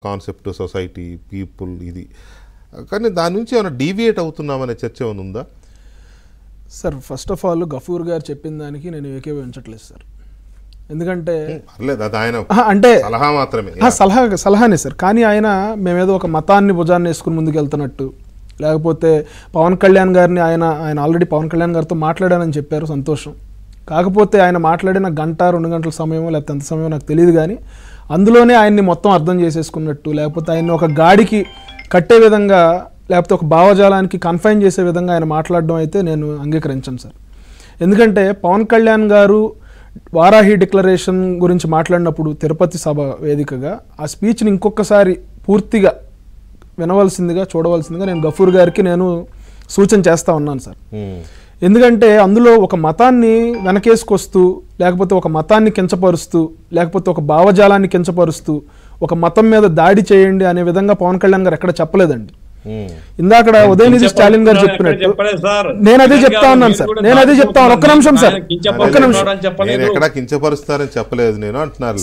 Concept society people ఇది కానీ దాని నుంచి ఏమైనా డీవియేట్ అవుతున్నామనే చర్చ ఏమైనా ఉందా sir? First of all Gafoor గారు చెప్పిన దానికి నేను ఏకీభవించట్లేదు సార్. ఎందుకంటే అంటే సలహానే సార్, కానీ ఆయన మేమేదో ఒక మతాన్ని భుజాన్ని వేసుకుని ముందుకు వెళ్తున్నట్టు, లేకపోతే పవన్ కళ్యాణ్ గారిని ఆయన ఆల్రెడీ పవన్ కళ్యాణ్ గారితో మాట్లాడానని చెప్పారు, సంతోషం. కాకపోతే ఆయన మాట్లాడిన గంట 2 గంటల సమయమో లేకపోతే ఎంత సమయమో నాకు తెలియదు, కానీ అందులోనే ఆయన్ని మొత్తం అర్థం చేసేసుకున్నట్టు, లేకపోతే ఆయన్ని ఒక గాడికి కట్టే విధంగా, లేకపోతే ఒక భావజాలానికి కన్ఫైన్ చేసే విధంగా ఆయన మాట్లాడడం అయితే నేను అంగీకరించను సార్. ఎందుకంటే పవన్ కళ్యాణ్ గారు వారాహి డిక్లరేషన్ గురించి మాట్లాడినప్పుడు తిరుపతి సభ వేదికగా ఆ స్పీచ్ని ఇంకొకసారి పూర్తిగా వినవలసిందిగా, చూడవలసిందిగా నేను గఫూర్ గారికి నేను సూచన చేస్తూ ఉన్నాను సార్. ఎందుకంటే అందులో ఒక మతాన్ని వెనకేసుకొస్తూ, లేకపోతే ఒక మతాన్ని కించపరుస్తూ, లేకపోతే ఒక భావజాలాన్ని కించపరుస్తూ ఒక మతం మీద దాడి చేయండి అనే విధంగా పవన్ కళ్యాణ్ గారు ఎక్కడ చెప్పలేదండి. ఇందాక ఉదయనిధి స్టాలిన్ గారు చెప్పినట్టు నేను అదే చెప్తా ఉన్నాను సార్. నేను అదే చెప్తా ఉన్నాను. ఒక్క నిమిషం సార్, ఒక్క నిమిషం.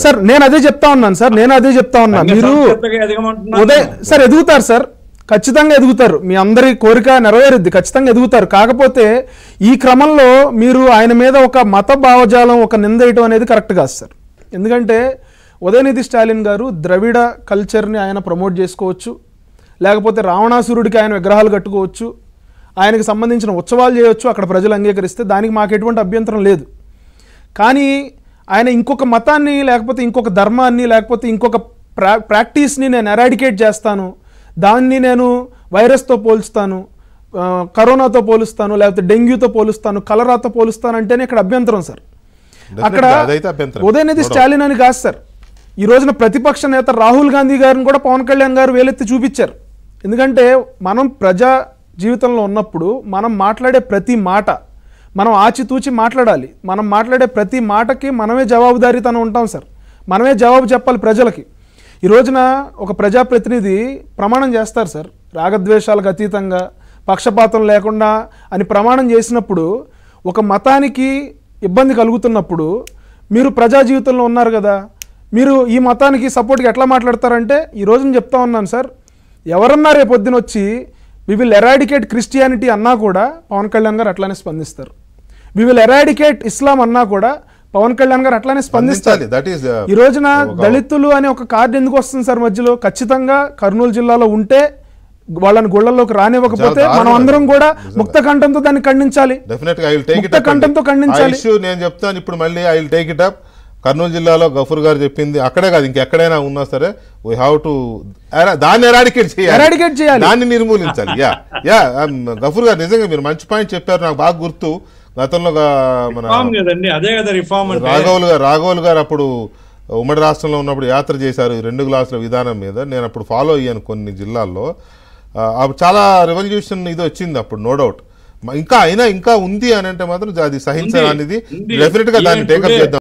సార్ నేను అదే చెప్తా ఉన్నాను సార్, నేను అదే చెప్తా ఉన్నాను. మీరు ఉదయ్ సార్ ఎదుగుతారు సార్, ఖచ్చితంగా ఎదుగుతారు, మీ అందరి కోరిక నెరవేరుద్ది, ఖచ్చితంగా ఎదుగుతారు. కాకపోతే ఈ క్రమంలో మీరు ఆయన మీద ఒక మత భావజాలం, ఒక నిందేయటం అనేది కరెక్ట్ కాదు సార్. ఎందుకంటే ఉదయనిధి స్టాలిన్ గారు ద్రవిడ కల్చర్ని ఆయన ప్రమోట్ చేసుకోవచ్చు, లేకపోతే రావణాసురుడికి ఆయన విగ్రహాలు కట్టుకోవచ్చు, ఆయనకు సంబంధించిన ఉత్సవాలు చేయవచ్చు, అక్కడ ప్రజలు అంగీకరిస్తే దానికి మాకు ఎటువంటి అభ్యంతరం లేదు. కానీ ఆయన ఇంకొక మతాన్ని, లేకపోతే ఇంకొక ధర్మాన్ని, లేకపోతే ఇంకొక ప్రాక్టీస్ని నేను ఎరాడికేట్ చేస్తాను, దాన్ని నేను వైరస్తో పోలుస్తాను, కరోనాతో పోలుస్తాను, లేకపోతే డెంగ్యూతో పోలుస్తాను, కలరాతో పోలుస్తాను అంటేనే ఇక్కడ అభ్యంతరం సార్. అక్కడ ఉదయనిధి స్టాలిన్ అని కాదు సార్, ఈ రోజున ప్రతిపక్ష నేత రాహుల్ గాంధీ గారిని కూడా పవన్ కళ్యాణ్ గారు వేలెత్తి చూపించారు. ఎందుకంటే మనం ప్రజా జీవితంలో ఉన్నప్పుడు మనం మాట్లాడే ప్రతి మాట మనం ఆచితూచి మాట్లాడాలి. మనం మాట్లాడే ప్రతి మాటకి మనమే జవాబుదారీతనం ఉంటాం సార్, మనమే జవాబు చెప్పాలి ప్రజలకి. ఈ రోజున ఒక ప్రజాప్రతినిధి ప్రమాణం చేస్తారు సార్, రాగద్వేషాలకు అతీతంగా, పక్షపాతం లేకుండా అని ప్రమాణం చేసినప్పుడు, ఒక మతానికి ఇబ్బంది కలుగుతున్నప్పుడు మీరు ప్రజా జీవితంలో ఉన్నారు కదా, మీరు ఈ మతానికి సపోర్ట్గా ఎట్లా మాట్లాడతారంటే, ఈ రోజున చెప్తా ఉన్నాను సార్, ఎవరన్నా రేపొద్దున వచ్చి వి విల్ ఎరాడికేట్ క్రిస్టియానిటీ అన్నా కూడా పవన్ కళ్యాణ్ గారు అట్లానే స్పందిస్తారు. వి విల్ ఎరాడికేట్ ఇస్లాం అన్నా కూడా పవన్ కళ్యాణ్ గారు అట్లానే స్పందిస్తారు. ఈ రోజున దళితులు అనే ఒక కార్డు ఎందుకు వస్తుంది సార్ మధ్యలో? ఖచ్చితంగా కర్నూలు జిల్లాలో ఉంటే వాళ్ళని గుళ్ళల్లోకి రానివ్వకపోతే మనం అందరం కూడా ముక్త కంఠంతో దాన్ని ఖండించాలి, ముక్త కంఠంతో ఖండించాలి. నేను చెప్తాను ఇప్పుడు మళ్ళీ I will take it up. Kurnool జిల్లాలో గఫూర్ గారు చెప్పింది అక్కడే కాదు, ఇంకెక్కడైనా ఉన్నా సరే వీ హ్యావ్ టు దాన్ని ఎరాడికేట్ చేయాలి, దాన్ని నిర్మూలించాలి. గఫూర్ గారు నిజంగా మీరు మంచి పాయింట్ చెప్పారు, నాకు బాగా గుర్తు. గతంలో మన రాఘవులు గారు అప్పుడు ఉమ్మడి రాష్ట్రంలో ఉన్నప్పుడు యాత్ర చేశారు 2 గ్లాసుల విధానం మీద. నేను అప్పుడు ఫాలో అయ్యాను కొన్ని జిల్లాల్లో. చాలా రెవల్యూషన్ ఇది వచ్చింది అప్పుడు, నో డౌట్. ఇంకా అయినా ఇంకా ఉంది అని అంటే మాత్రం అది సహించడానికి డెఫినెట్ గా దాన్ని టేకప్ చేద్దాం.